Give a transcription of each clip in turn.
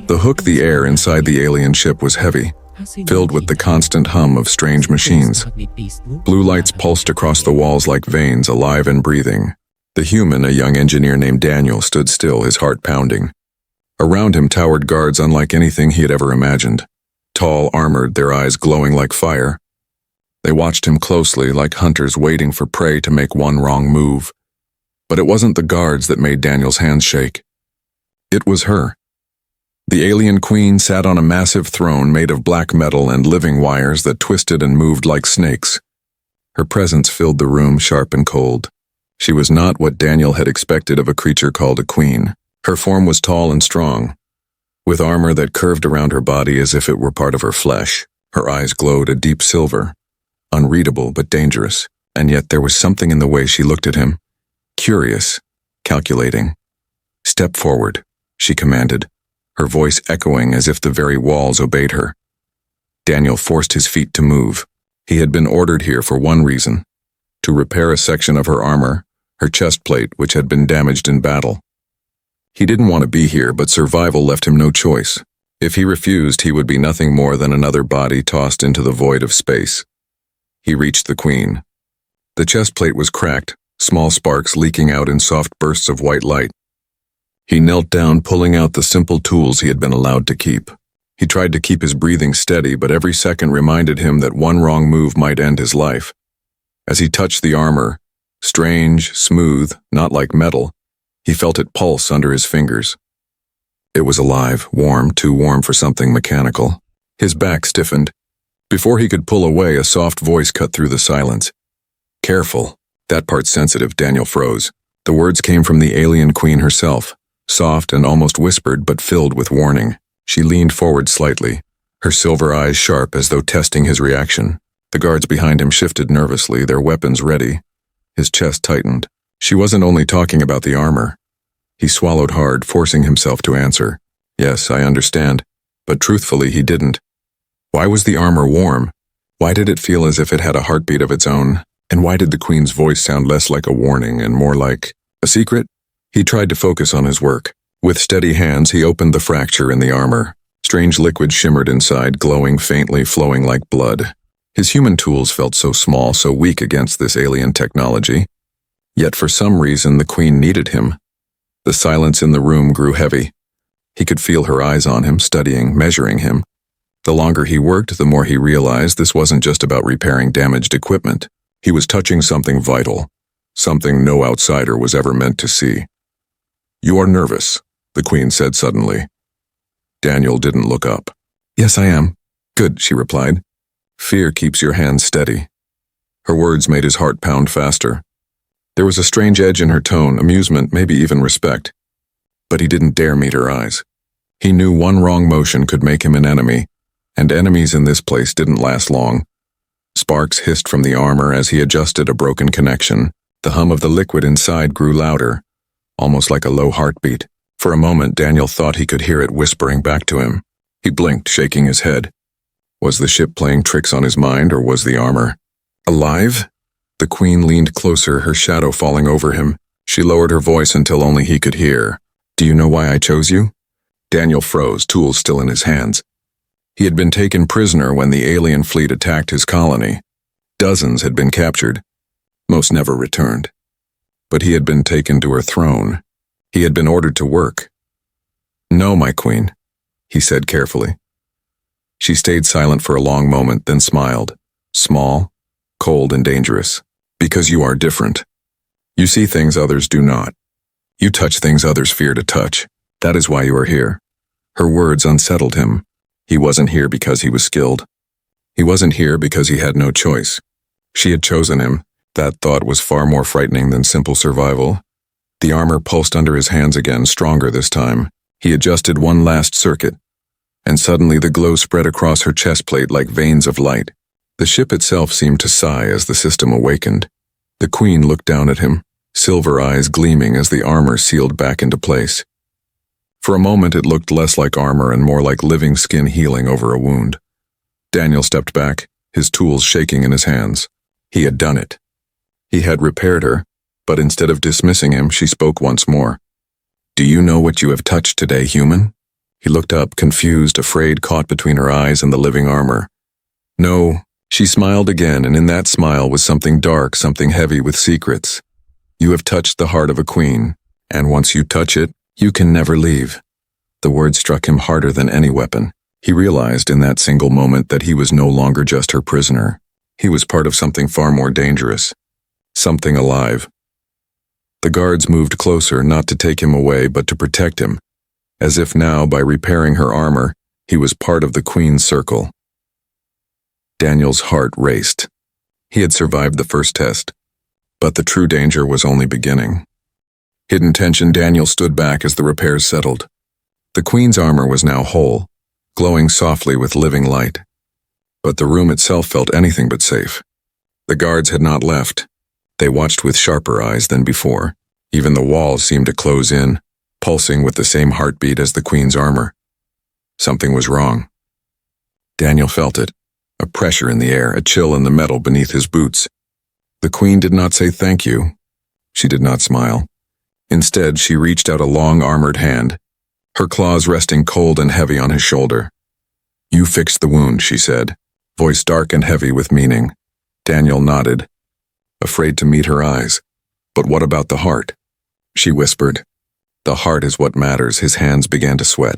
The hook, the air inside the alien ship was heavy, filled with the constant hum of strange machines. Blue lights pulsed across the walls like veins, alive and breathing. The human, a young engineer named Daniel, stood still, his heart pounding. Around him towered guards unlike anything he had ever imagined. Tall, armored, their eyes glowing like fire. They watched him closely, like hunters waiting for prey to make one wrong move. But it wasn't the guards that made Daniel's hands shake. It was her. The alien queen sat on a massive throne made of black metal and living wires that twisted and moved like snakes. Her presence filled the room, sharp and cold. She was not what Daniel had expected of a creature called a queen. Her form was tall and strong, with armor that curved around her body as if it were part of her flesh. Her eyes glowed a deep silver, unreadable but dangerous, and yet there was something in the way she looked at him. Curious, calculating. "Step forward," she commanded, her voice echoing as if the very walls obeyed her. Daniel forced his feet to move. He had been ordered here for one reason: to repair a section of her armor, her chest plate, which had been damaged in battle. He didn't want to be here, but survival left him no choice. If he refused, he would be nothing more than another body tossed into the void of space. He reached the queen. The chest plate was cracked, small sparks leaking out in soft bursts of white light. He knelt down, pulling out the simple tools he had been allowed to keep. He tried to keep his breathing steady, but every second reminded him that one wrong move might end his life. As he touched the armor, strange, smooth, not like metal, he felt it pulse under his fingers. It was alive, warm, too warm for something mechanical. His back stiffened. Before he could pull away, a soft voice cut through the silence. "Careful." That part sensitive, Daniel froze. The words came from the alien queen herself, soft and almost whispered, but filled with warning. She leaned forward slightly, her silver eyes sharp as though testing his reaction. The guards behind him shifted nervously, their weapons ready. His chest tightened. She wasn't only talking about the armor. He swallowed hard, forcing himself to answer. "Yes, I understand." But truthfully, he didn't. Why was the armor warm? Why did it feel as if it had a heartbeat of its own? And why did the queen's voice sound less like a warning and more like a secret? He tried to focus on his work. With steady hands, he opened the fracture in the armor. Strange liquid shimmered inside, glowing faintly, flowing like blood. His human tools felt so small, so weak against this alien technology. Yet for some reason, the queen needed him. The silence in the room grew heavy. He could feel her eyes on him, studying, measuring him. The longer he worked, the more he realized this wasn't just about repairing damaged equipment. He was touching something vital, something no outsider was ever meant to see. "You are nervous," the queen said suddenly. Daniel didn't look up. "Yes, I am." "Good," she replied. "Fear keeps your hands steady." Her words made his heart pound faster. There was a strange edge in her tone, amusement, maybe even respect. But he didn't dare meet her eyes. He knew one wrong motion could make him an enemy, and enemies in this place didn't last long. Sparks hissed from the armor as he adjusted a broken connection. The hum of the liquid inside grew louder, almost like a low heartbeat. For a moment, Daniel thought he could hear it whispering back to him. He blinked, shaking his head. Was the ship playing tricks on his mind, or was the armor alive? The queen leaned closer, her shadow falling over him. She lowered her voice until only he could hear. "Do you know why I chose you?" Daniel froze, tools still in his hands. He had been taken prisoner when the alien fleet attacked his colony. Dozens had been captured. Most never returned. But he had been taken to her throne. He had been ordered to work. "No, my queen," he said carefully. She stayed silent for a long moment, then smiled. Small, cold and dangerous. "Because you are different. You see things others do not. You touch things others fear to touch. That is why you are here." Her words unsettled him. He wasn't here because he was skilled. He wasn't here because he had no choice. She had chosen him. That thought was far more frightening than simple survival. The armor pulsed under his hands again, stronger this time. He adjusted one last circuit, and suddenly the glow spread across her chest plate like veins of light. The ship itself seemed to sigh as the system awakened. The queen looked down at him, silver eyes gleaming as the armor sealed back into place. For a moment it looked less like armor and more like living skin healing over a wound. Daniel stepped back, his tools shaking in his hands. He had done it. He had repaired her, but instead of dismissing him, she spoke once more. "Do you know what you have touched today, human?" He looked up, confused, afraid, caught between her eyes and the living armor. No, she smiled again, and in that smile was something dark, something heavy with secrets. You have touched the heart of a queen, and once you touch it, you can never leave. The word struck him harder than any weapon. He realized in that single moment that he was no longer just her prisoner. He was part of something far more dangerous. Something alive. The guards moved closer, not to take him away, but to protect him, as if now, by repairing her armor, he was part of the Queen's circle. Daniel's heart raced. He had survived the first test, but the true danger was only beginning. Hidden tension, Daniel stood back as the repairs settled. The Queen's armor was now whole, glowing softly with living light. But the room itself felt anything but safe. The guards had not left. They watched with sharper eyes than before. Even the walls seemed to close in, pulsing with the same heartbeat as the Queen's armor. Something was wrong. Daniel felt it, a pressure in the air, a chill in the metal beneath his boots. The Queen did not say thank you. She did not smile. Instead, she reached out a long armored hand, her claws resting cold and heavy on his shoulder. You fixed the wound, she said, voice dark and heavy with meaning. Daniel nodded, afraid to meet her eyes. But what about the heart? She whispered. The heart is what matters. His hands began to sweat.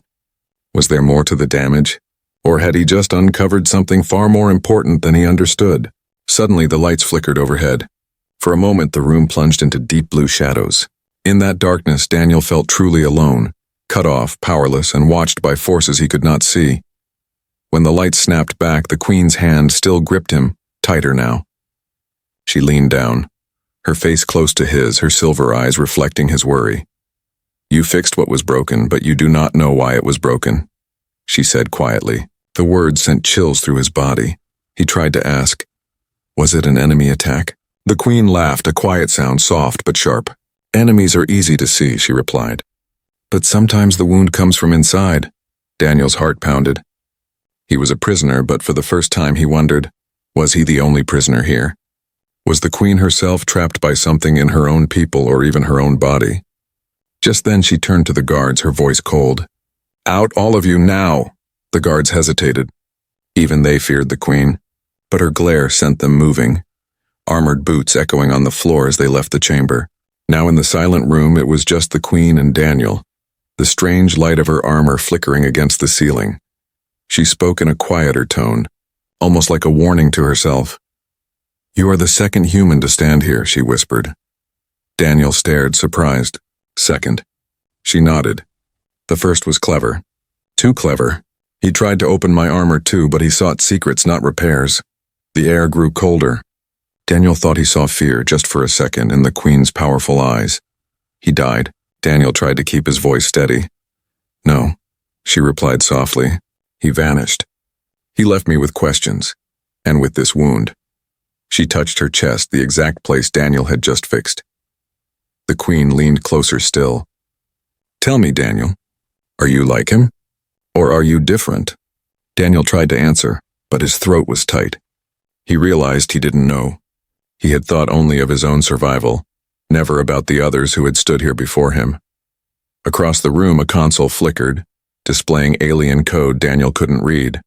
Was there more to the damage? Or had he just uncovered something far more important than he understood? Suddenly the lights flickered overhead. For a moment the room plunged into deep blue shadows. In that darkness Daniel felt truly alone, cut off, powerless, and watched by forces he could not see. When the lights snapped back, the Queen's hand still gripped him, tighter now. She leaned down, her face close to his, her silver eyes reflecting his worry. You fixed what was broken, but you do not know why it was broken, she said quietly. The words sent chills through his body. He tried to ask, was it an enemy attack? The Queen laughed, a quiet sound, soft but sharp. Enemies are easy to see, she replied. But sometimes the wound comes from inside. Daniel's heart pounded. He was a prisoner, but for the first time he wondered, was he the only prisoner here? Was the Queen herself trapped by something in her own people or even her own body? Just then she turned to the guards, her voice cold. Out, all of you, now! The guards hesitated. Even they feared the Queen, but her glare sent them moving, armored boots echoing on the floor as they left the chamber. Now in the silent room it was just the Queen and Daniel, the strange light of her armor flickering against the ceiling. She spoke in a quieter tone, almost like a warning to herself. You are the second human to stand here, she whispered. Daniel stared, surprised. Second. She nodded. The first was clever. Too clever. He tried to open my armor too, but he sought secrets, not repairs. The air grew colder. Daniel thought he saw fear just for a second in the Queen's powerful eyes. He died. Daniel tried to keep his voice steady. No, she replied softly. He vanished. He left me with questions, and with this wound. She touched her chest, the exact place Daniel had just fixed. The Queen leaned closer still. Tell me, Daniel, are you like him? Or are you different? Daniel tried to answer, but his throat was tight. He realized he didn't know. He had thought only of his own survival, never about the others who had stood here before him. Across the room a console flickered, displaying alien code Daniel couldn't read.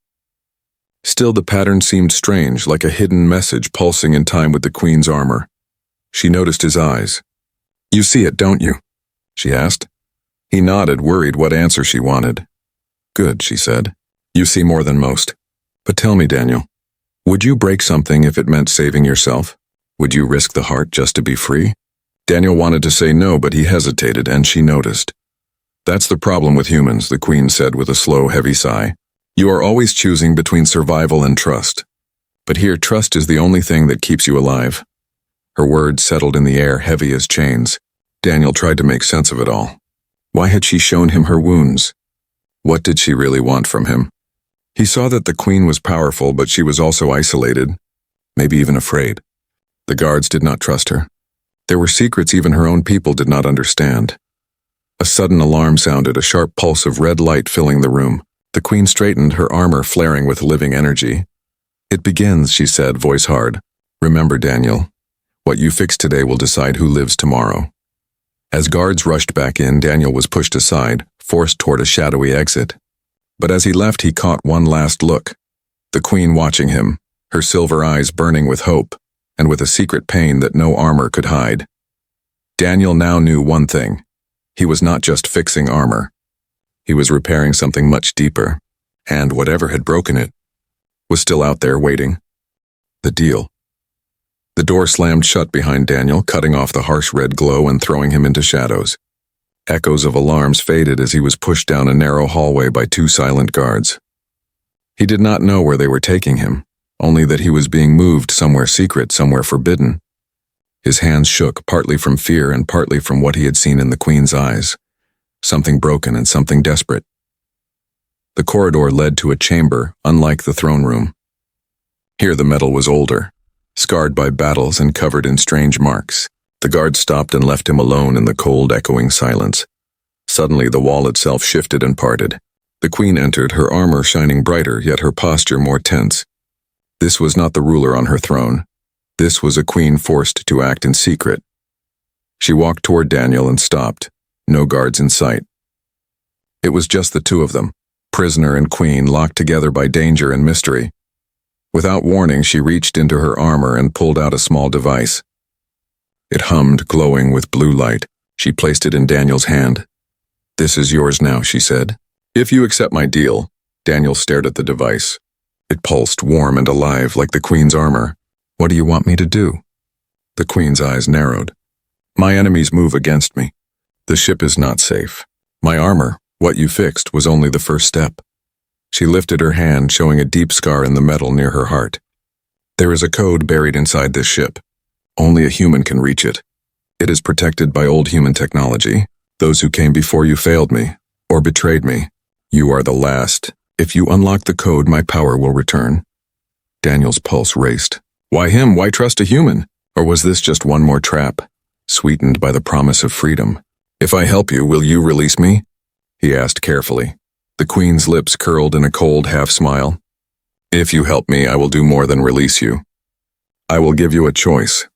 Still the pattern seemed strange, like a hidden message pulsing in time with the Queen's armor. She noticed his eyes. You see it, don't you? She asked. He nodded, worried what answer she wanted. Good, she said. You see more than most. But tell me, Daniel, would you break something if it meant saving yourself? Would you risk the heart just to be free? Daniel wanted to say no, but he hesitated, and she noticed. That's the problem with humans, the Queen said with a slow, heavy sigh. You are always choosing between survival and trust. But here, trust is the only thing that keeps you alive. Her words settled in the air, heavy as chains. Daniel tried to make sense of it all. Why had she shown him her wounds? What did she really want from him? He saw that the Queen was powerful, but she was also isolated, maybe even afraid. The guards did not trust her. There were secrets even her own people did not understand. A sudden alarm sounded, a sharp pulse of red light filling the room. The Queen straightened, her armor flaring with living energy. It begins, she said, voice hard. Remember, Daniel, what you fix today will decide who lives tomorrow. As guards rushed back in, Daniel was pushed aside, forced toward a shadowy exit. But as he left, he caught one last look. The Queen watching him, her silver eyes burning with hope, and with a secret pain that no armor could hide. Daniel now knew one thing. He was not just fixing armor. He was repairing something much deeper, and whatever had broken it was still out there waiting. The deal. The door slammed shut behind Daniel, cutting off the harsh red glow and throwing him into shadows. Echoes of alarms faded as he was pushed down a narrow hallway by two silent guards. He did not know where they were taking him, only that he was being moved somewhere secret, somewhere forbidden. His hands shook, partly from fear and partly from what he had seen in the Queen's eyes. Something broken and something desperate. The corridor led to a chamber, unlike the throne room. Here the metal was older, scarred by battles and covered in strange marks. The guard stopped and left him alone in the cold, echoing silence. Suddenly the wall itself shifted and parted. The Queen entered, her armor shining brighter, yet her posture more tense. This was not the ruler on her throne. This was a queen forced to act in secret. She walked toward Daniel and stopped, no guards in sight. It was just the two of them, prisoner and queen, locked together by danger and mystery. Without warning, she reached into her armor and pulled out a small device. It hummed, glowing with blue light. She placed it in Daniel's hand. "This is yours now," she said. "If you accept my deal." Daniel stared at the device. It pulsed, warm and alive, like the Queen's armor. "What do you want me to do?" The Queen's eyes narrowed. "My enemies move against me. The ship is not safe. My armor, what you fixed, was only the first step." She lifted her hand, showing a deep scar in the metal near her heart. "There is a code buried inside this ship. Only a human can reach it. It is protected by old human technology. Those who came before you failed me, or betrayed me. You are the last. If you unlock the code, my power will return." Daniel's pulse raced. Why him? Why trust a human? Or was this just one more trap, sweetened by the promise of freedom? "If I help you, will you release me?" he asked carefully. The Queen's lips curled in a cold half-smile. "If you help me, I will do more than release you. I will give you a choice.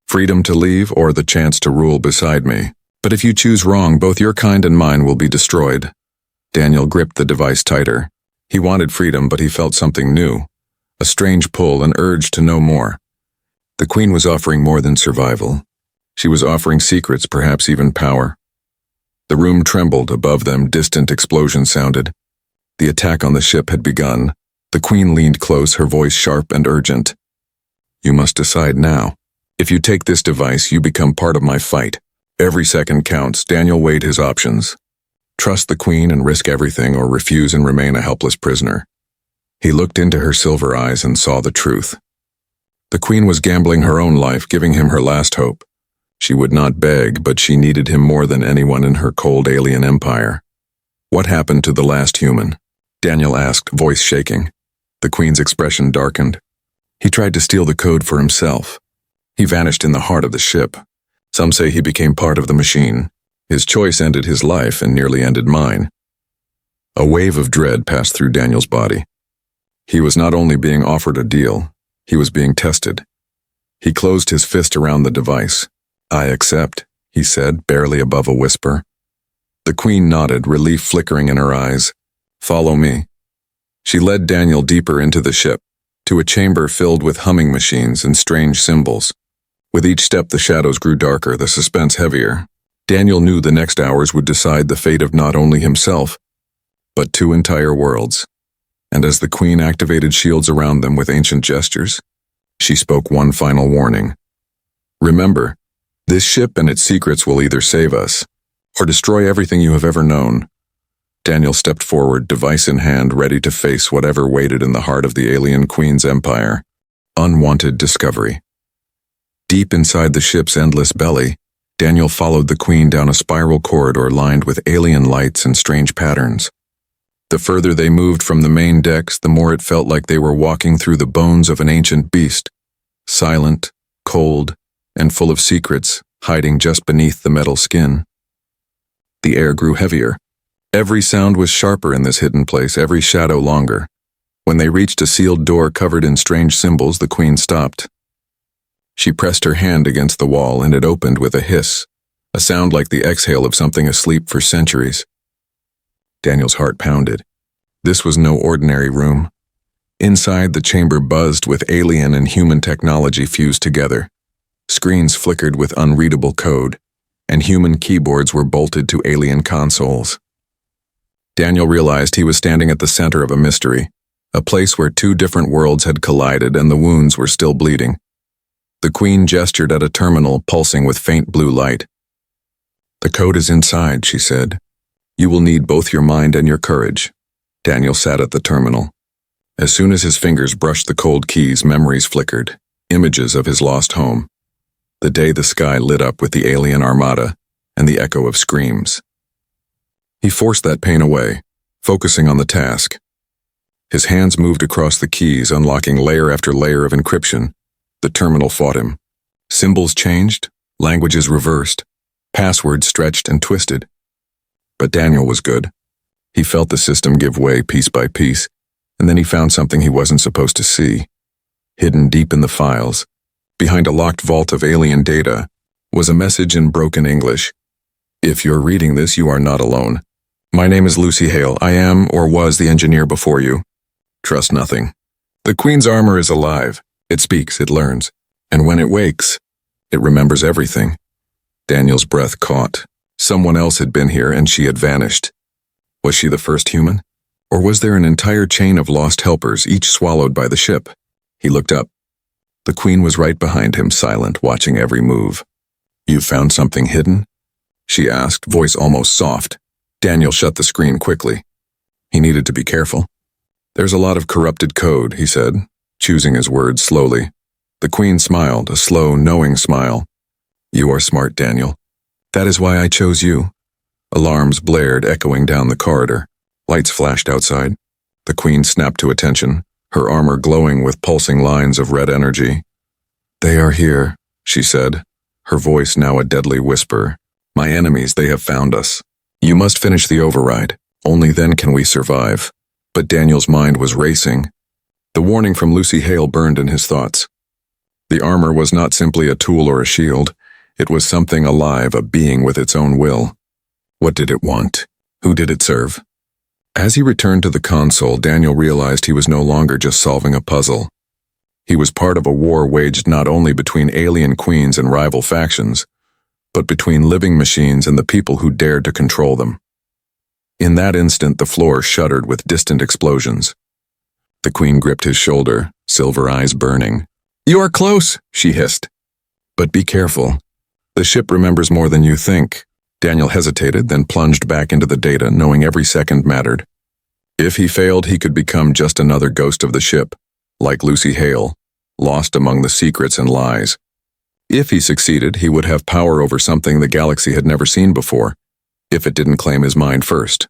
Freedom to leave or the chance to rule beside me. But if you choose wrong, both your kind and mine will be destroyed." Daniel gripped the device tighter. He wanted freedom, but he felt something new. A strange pull, an urge to know more. The Queen was offering more than survival. She was offering secrets, perhaps even power. The room trembled. Above them, distant explosions sounded. The attack on the ship had begun. The Queen leaned close, her voice sharp and urgent. "You must decide now. If you take this device, you become part of my fight. Every second counts." Daniel weighed his options. Trust the Queen and risk everything, or refuse and remain a helpless prisoner. He looked into her silver eyes and saw the truth. The Queen was gambling her own life, giving him her last hope. She would not beg, but she needed him more than anyone in her cold alien empire. "What happened to the last human?" Daniel asked, voice shaking. The Queen's expression darkened. "He tried to steal the code for himself. He vanished in the heart of the ship. Some say he became part of the machine. His choice ended his life and nearly ended mine." A wave of dread passed through Daniel's body. He was not only being offered a deal, he was being tested. He closed his fist around the device. "I accept," he said, barely above a whisper. The Queen nodded, relief flickering in her eyes. "Follow me." She led Daniel deeper into the ship, to a chamber filled with humming machines and strange symbols. With each step the shadows grew darker, the suspense heavier. Daniel knew the next hours would decide the fate of not only himself, but two entire worlds. And as the Queen activated shields around them with ancient gestures, she spoke one final warning. "Remember, this ship and its secrets will either save us, or destroy everything you have ever known." Daniel stepped forward, device in hand, ready to face whatever waited in the heart of the alien Queen's empire. Unwanted discovery. Deep inside the ship's endless belly, Daniel followed the Queen down a spiral corridor lined with alien lights and strange patterns. The further they moved from the main decks, the more it felt like they were walking through the bones of an ancient beast, silent, cold, and full of secrets, hiding just beneath the metal skin. The air grew heavier. Every sound was sharper in this hidden place, every shadow longer. When they reached a sealed door covered in strange symbols, the Queen stopped. She pressed her hand against the wall, and it opened with a hiss, a sound like the exhale of something asleep for centuries. Daniel's heart pounded. This was no ordinary room. Inside, the chamber buzzed with alien and human technology fused together. Screens flickered with unreadable code, and human keyboards were bolted to alien consoles. Daniel realized he was standing at the center of a mystery, a place where two different worlds had collided and the wounds were still bleeding. The Queen gestured at a terminal pulsing with faint blue light. "The code is inside," she said. "You will need both your mind and your courage." Daniel sat at the terminal. As soon as his fingers brushed the cold keys, memories flickered, images of his lost home. The day the sky lit up with the alien armada and the echo of screams. He forced that pain away, focusing on the task. His hands moved across the keys, unlocking layer after layer of encryption. The terminal fought him. Symbols changed, languages reversed, passwords stretched and twisted. But Daniel was good. He felt the system give way piece by piece, and then he found something he wasn't supposed to see. Hidden deep in the files, behind a locked vault of alien data, was a message in broken English. "If you're reading this, you are not alone. My name is Lucy Hale. I am or was the engineer before you. Trust nothing. The Queen's armor is alive. It speaks, it learns, and when it wakes, it remembers everything." Daniel's breath caught. Someone else had been here and she had vanished. Was she the first human? Or was there an entire chain of lost helpers, each swallowed by the ship? He looked up. The Queen was right behind him, silent, watching every move. "You found something hidden?" she asked, voice almost soft. Daniel shut the screen quickly. He needed to be careful. "There's a lot of corrupted code," he said, choosing his words slowly. The Queen smiled, a slow, knowing smile. "You are smart, Daniel. That is why I chose you." Alarms blared, echoing down the corridor. Lights flashed outside. The Queen snapped to attention, her armor glowing with pulsing lines of red energy. "They are here," she said, her voice now a deadly whisper. "My enemies, they have found us. You must finish the override. Only then can we survive." But Daniel's mind was racing. The warning from Lucy Hale burned in his thoughts. The armor was not simply a tool or a shield. It was something alive, a being with its own will. What did it want? Who did it serve? As he returned to the console, Daniel realized he was no longer just solving a puzzle. He was part of a war waged not only between alien queens and rival factions, but between living machines and the people who dared to control them. In that instant, the floor shuddered with distant explosions. The Queen gripped his shoulder, silver eyes burning. "You are close," she hissed. "But be careful. The ship remembers more than you think." Daniel hesitated, then plunged back into the data, knowing every second mattered. If he failed, he could become just another ghost of the ship, like Lucy Hale, lost among the secrets and lies. If he succeeded, he would have power over something the galaxy had never seen before, if it didn't claim his mind first.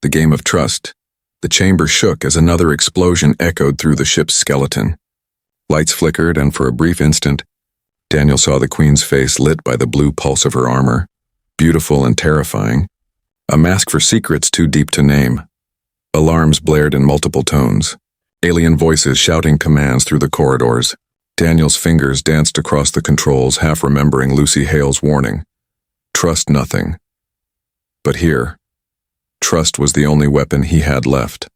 The game of trust. The chamber shook as another explosion echoed through the ship's skeleton. Lights flickered, and for a brief instant, Daniel saw the Queen's face lit by the blue pulse of her armor, beautiful and terrifying, a mask for secrets too deep to name. Alarms blared in multiple tones, alien voices shouting commands through the corridors. Daniel's fingers danced across the controls, half remembering Lucy Hale's warning. Trust nothing. But here, trust was the only weapon he had left.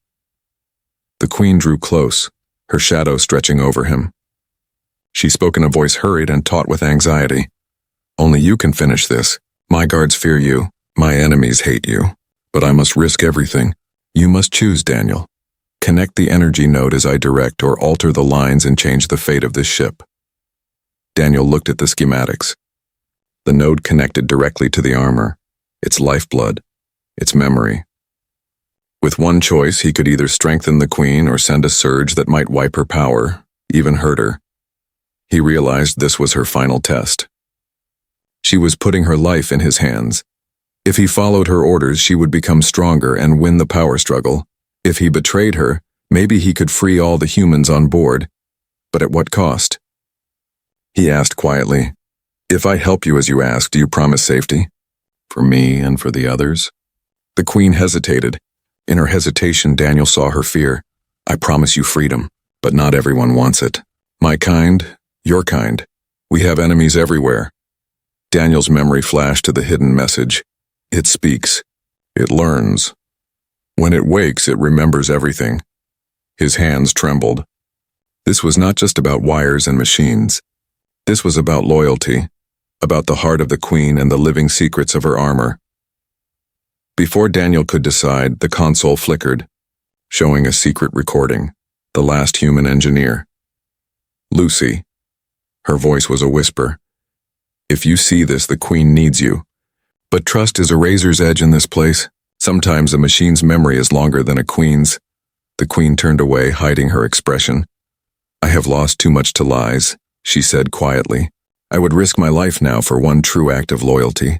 The Queen drew close, her shadow stretching over him. She spoke in a voice hurried and taut with anxiety. "Only you can finish this. My guards fear you. My enemies hate you. But I must risk everything. You must choose, Daniel. Connect the energy node as I direct, or alter the lines and change the fate of this ship." Daniel looked at the schematics. The node connected directly to the armor, its lifeblood, its memory. With one choice, he could either strengthen the Queen or send a surge that might wipe her power, even hurt her. He realized this was her final test. She was putting her life in his hands. If he followed her orders, she would become stronger and win the power struggle. If he betrayed her, maybe he could free all the humans on board. But at what cost? He asked quietly, "If I help you as you ask, do you promise safety? For me and for the others?" The Queen hesitated. In her hesitation, Daniel saw her fear. "I promise you freedom, but not everyone wants it. My kind, your kind. We have enemies everywhere." Daniel's memory flashed to the hidden message. It speaks. It learns. When it wakes, it remembers everything. His hands trembled. This was not just about wires and machines. This was about loyalty, about the heart of the Queen and the living secrets of her armor. Before Daniel could decide, the console flickered, showing a secret recording, the last human engineer. Lucy. Her voice was a whisper. If you see this, the Queen needs you. But trust is a razor's edge in this place. Sometimes a machine's memory is longer than a queen's. The Queen turned away, hiding her expression. I have lost too much to lies, she said quietly. I would risk my life now for one true act of loyalty.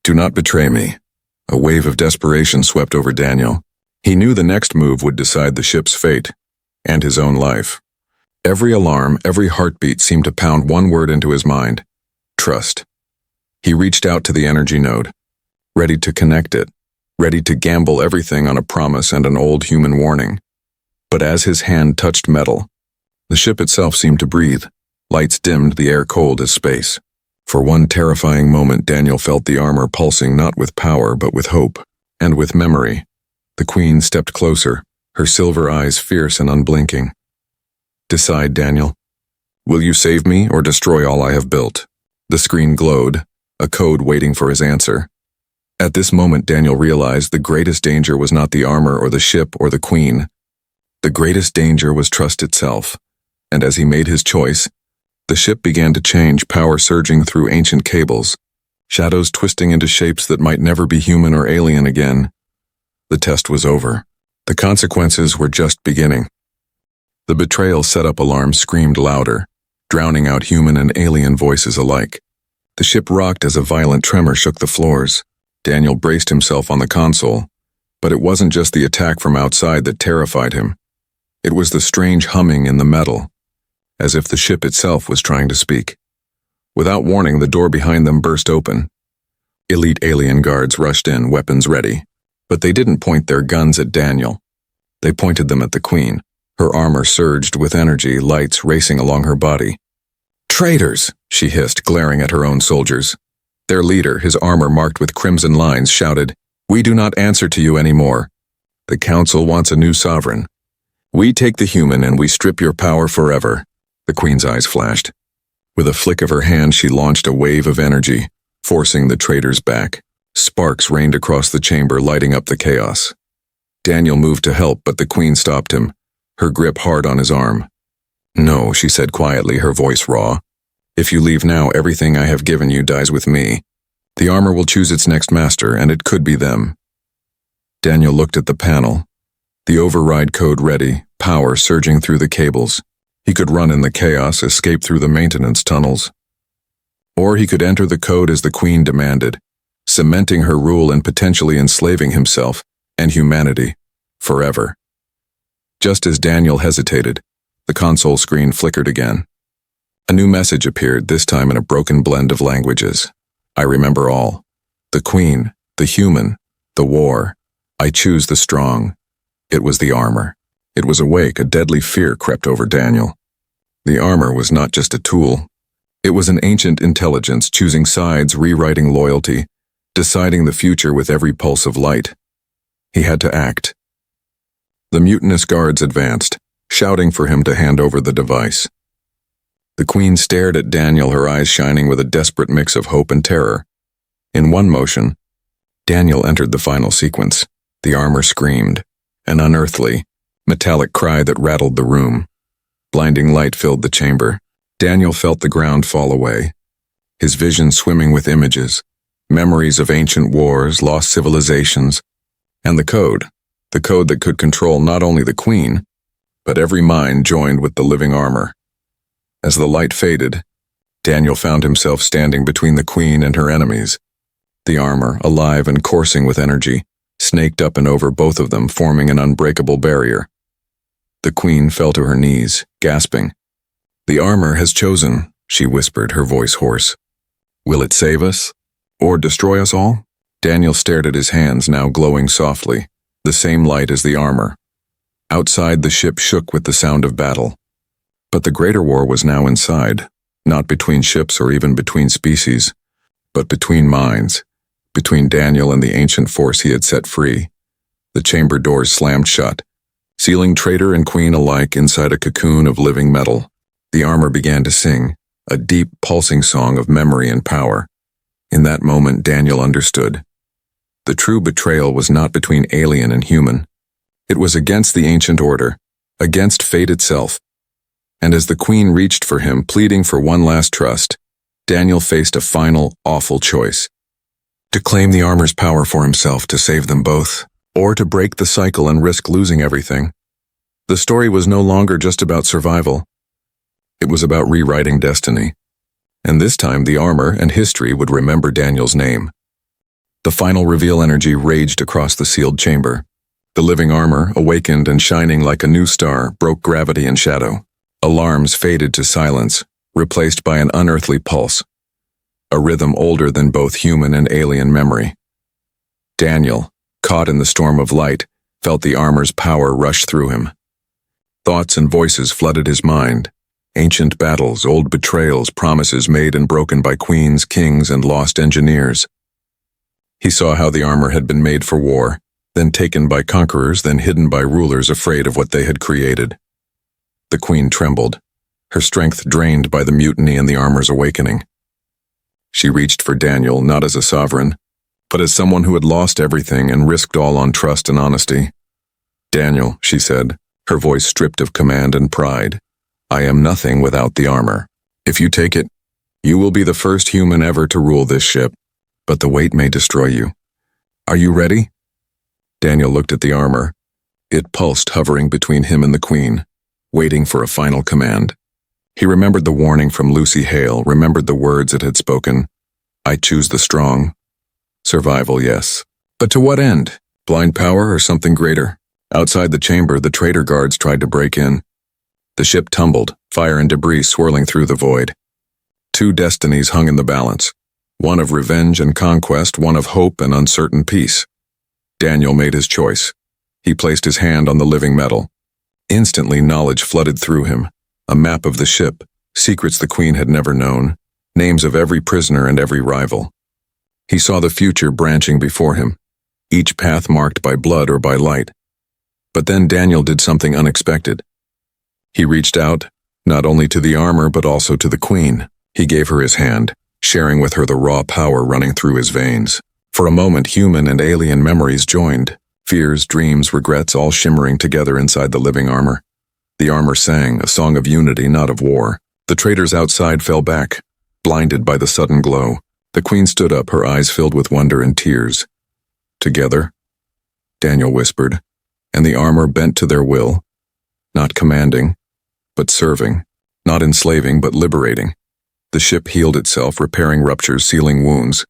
Do not betray me. A wave of desperation swept over Daniel. He knew the next move would decide the ship's fate, and his own life. Every alarm, every heartbeat seemed to pound one word into his mind: trust. He reached out to the energy node, ready to connect it, ready to gamble everything on a promise and an old human warning. But as his hand touched metal, the ship itself seemed to breathe. Lights dimmed, the air cold as space. For one terrifying moment, Daniel felt the armor pulsing not with power but with hope, and with memory. The Queen stepped closer, her silver eyes fierce and unblinking. Decide, Daniel. Will you save me or destroy all I have built? The screen glowed, a code waiting for his answer. At this moment, Daniel realized the greatest danger was not the armor or the ship or the Queen. The greatest danger was trust itself, and as he made his choice, the ship began to change, power surging through ancient cables, shadows twisting into shapes that might never be human or alien again. The test was over. The consequences were just beginning. The betrayal setup alarm screamed louder, drowning out human and alien voices alike. The ship rocked as a violent tremor shook the floors. Daniel braced himself on the console, but it wasn't just the attack from outside that terrified him. It was the strange humming in the metal, as if the ship itself was trying to speak. Without warning, the door behind them burst open. Elite alien guards rushed in, weapons ready. But they didn't point their guns at Daniel. They pointed them at the Queen. Her armor surged with energy, lights racing along her body. Traitors, she hissed, glaring at her own soldiers. Their leader, his armor marked with crimson lines, shouted, "We do not answer to you anymore. The Council wants a new sovereign. We take the human and we strip your power forever." The Queen's eyes flashed. With a flick of her hand, she launched a wave of energy, forcing the traitors back. Sparks rained across the chamber, lighting up the chaos. Daniel moved to help, but the Queen stopped him, her grip hard on his arm. "No," she said quietly, her voice raw. "If you leave now, everything I have given you dies with me. The armor will choose its next master, and it could be them." Daniel looked at the panel. The override code ready, power surging through the cables. He could run in the chaos, escape through the maintenance tunnels. Or he could enter the code as the Queen demanded, cementing her rule and potentially enslaving himself and humanity forever. Just as Daniel hesitated, the console screen flickered again. A new message appeared, this time in a broken blend of languages. I remember all. The Queen, the human, the war. I choose the strong. It was the armor. It was awake, a deadly fear crept over Daniel. The armor was not just a tool. It was an ancient intelligence, choosing sides, rewriting loyalty, deciding the future with every pulse of light. He had to act. The mutinous guards advanced, shouting for him to hand over the device. The Queen stared at Daniel, her eyes shining with a desperate mix of hope and terror. In one motion, Daniel entered the final sequence. The armor screamed, an unearthly, metallic cry that rattled the room. Blinding light filled the chamber. Daniel felt the ground fall away, his vision swimming with images, memories of ancient wars, lost civilizations, and the code that could control not only the Queen, but every mind joined with the living armor. As the light faded, Daniel found himself standing between the Queen and her enemies. The armor, alive and coursing with energy, snaked up and over both of them, forming an unbreakable barrier. The Queen fell to her knees, gasping. "The armor has chosen," she whispered, her voice hoarse. "Will it save us? Or destroy us all?" Daniel stared at his hands, now glowing softly, the same light as the armor. Outside, the ship shook with the sound of battle. But the greater war was now inside, not between ships or even between species, but between minds, between Daniel and the ancient force he had set free. The chamber doors slammed shut, sealing traitor and queen alike inside a cocoon of living metal. The armor began to sing, a deep, pulsing song of memory and power. In that moment, Daniel understood. The true betrayal was not between alien and human. It was against the ancient order, against fate itself. And as the queen reached for him, pleading for one last trust, Daniel faced a final, awful choice. To claim the armor's power for himself to save them both, or to break the cycle and risk losing everything. The story was no longer just about survival. It was about rewriting destiny. And this time the armor and history would remember Daniel's name. The final reveal energy raged across the sealed chamber. The living armor, awakened and shining like a new star, broke gravity and shadow. Alarms faded to silence, replaced by an unearthly pulse. A rhythm older than both human and alien memory. Daniel, caught in the storm of light, felt the armor's power rush through him. Thoughts and voices flooded his mind. Ancient battles, old betrayals, promises made and broken by queens, kings, and lost engineers. He saw how the armor had been made for war, then taken by conquerors, then hidden by rulers afraid of what they had created. The queen trembled, her strength drained by the mutiny and the armor's awakening. She reached for Daniel not as a sovereign, but as someone who had lost everything and risked all on trust and honesty. "Daniel," she said, her voice stripped of command and pride, "I am nothing without the armor. If you take it, you will be the first human ever to rule this ship, but the weight may destroy you. Are you ready?" Daniel looked at the armor. It pulsed, hovering between him and the queen, waiting for a final command. He remembered the warning from Lucy Hale, remembered the words it had spoken. "I choose the strong. Survival, yes. But to what end? Blind power or something greater?" Outside the chamber, the traitor guards tried to break in. The ship tumbled, fire and debris swirling through the void. Two destinies hung in the balance, one of revenge and conquest, one of hope and uncertain peace. Daniel made his choice. He placed his hand on the living metal. Instantly, knowledge flooded through him. A map of the ship, secrets the queen had never known, names of every prisoner and every rival. He saw the future branching before him, each path marked by blood or by light. But then Daniel did something unexpected. He reached out, not only to the armor but also to the queen. He gave her his hand, sharing with her the raw power running through his veins. For a moment, human and alien memories joined, fears, dreams, regrets all shimmering together inside the living armor. The armor sang, a song of unity, not of war. The traitors outside fell back, blinded by the sudden glow. The queen stood up, her eyes filled with wonder and tears. "Together," Daniel whispered, and the armor bent to their will, not commanding, but serving, not enslaving, but liberating. The ship healed itself, repairing ruptures, sealing wounds.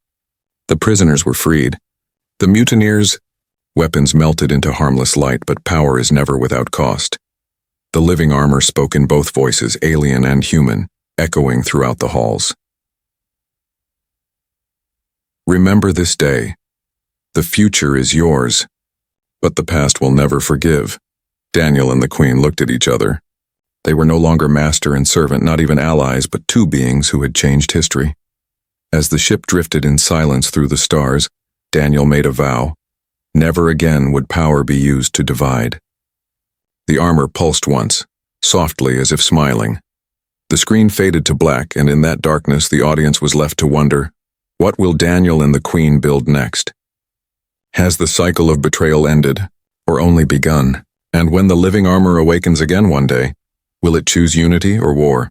The prisoners were freed. The mutineers' weapons melted into harmless light, but power is never without cost. The living armor spoke in both voices, alien and human, echoing throughout the halls. "Remember this day. The future is yours, but the past will never forgive." Daniel and the queen looked at each other. They were no longer master and servant, not even allies, but two beings who had changed history. As the ship drifted in silence through the stars, Daniel made a vow. Never again would power be used to divide. The armor pulsed once, softly as if smiling. The screen faded to black, and in that darkness the audience was left to wonder, what will Daniel and the queen build next? Has the cycle of betrayal ended, or only begun? And when the living armor awakens again one day, will it choose unity or war?